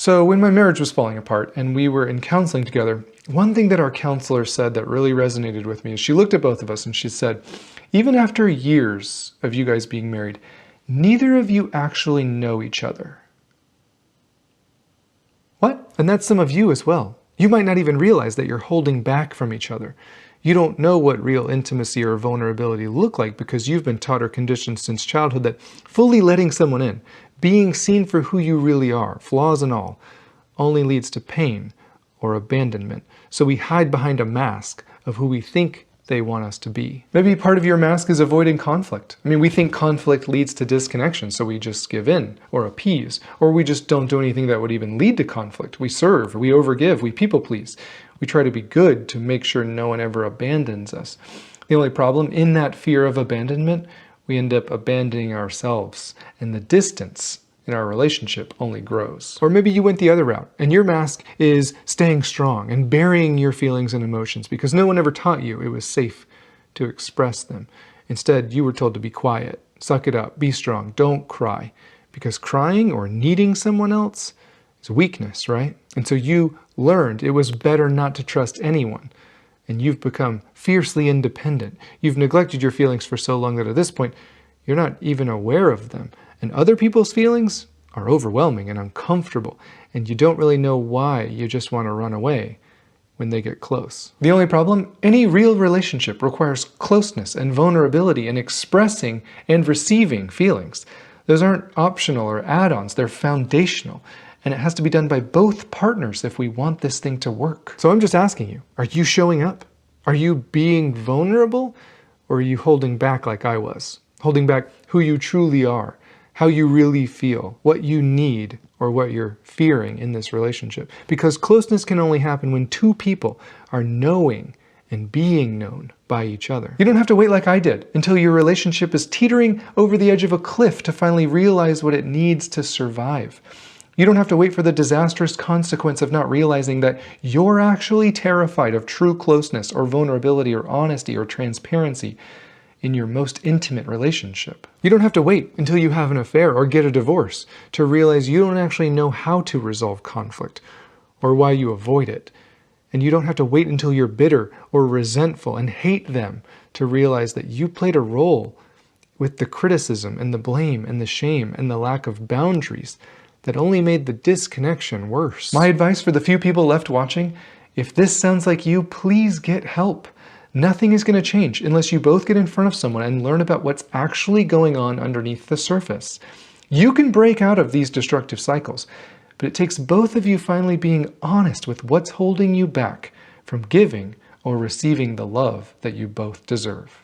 So when my marriage was falling apart and we were in counseling together, one thing that our counselor said that really resonated with me is she looked at both of us and she said, even after years of you guys being married, neither of you actually know each other. What? And that's some of you as well. You might not even realize that you're holding back from each other. You don't know what real intimacy or vulnerability look like because you've been taught or conditioned since childhood that fully letting someone in, being seen for who you really are, flaws and all, only leads to pain or abandonment. So we hide behind a mask of who we think they want us to be. Maybe part of your mask is avoiding conflict. I mean, we think conflict leads to disconnection, so we just give in or appease, or we just don't do anything that would even lead to conflict. We serve, we overgive, we people please. We try to be good to make sure no one ever abandons us. The only problem, in that fear of abandonment, we end up abandoning ourselves, and the distance in our relationship only grows. Or maybe you went the other route, and your mask is staying strong and burying your feelings and emotions because no one ever taught you it was safe to express them. Instead, you were told to be quiet, suck it up, be strong, don't cry, because crying or needing someone else is weakness, right? And so you learned it was better not to trust anyone, and you've become fiercely independent. You've neglected your feelings for so long that at this point, you're not even aware of them. And other people's feelings are overwhelming and uncomfortable, and you don't really know why. You just want to run away when they get close. The only problem, any real relationship requires closeness and vulnerability and expressing and receiving feelings. Those aren't optional or add-ons, they're foundational. And it has to be done by both partners if we want this thing to work. So I'm just asking you, are you showing up? Are you being vulnerable? Or are you holding back like I was? Holding back who you truly are, how you really feel, what you need, or what you're fearing in this relationship. Because closeness can only happen when two people are knowing and being known by each other. You don't have to wait like I did until your relationship is teetering over the edge of a cliff to finally realize what it needs to survive. You don't have to wait for the disastrous consequence of not realizing that you're actually terrified of true closeness or vulnerability or honesty or transparency in your most intimate relationship. You don't have to wait until you have an affair or get a divorce to realize you don't actually know how to resolve conflict or why you avoid it. And you don't have to wait until you're bitter or resentful and hate them to realize that you played a role with the criticism and the blame and the shame and the lack of boundaries that only made the disconnection worse. My advice for the few people left watching, if this sounds like you, please get help. Nothing is going to change unless you both get in front of someone and learn about what's actually going on underneath the surface. You can break out of these destructive cycles, but it takes both of you finally being honest with what's holding you back from giving or receiving the love that you both deserve.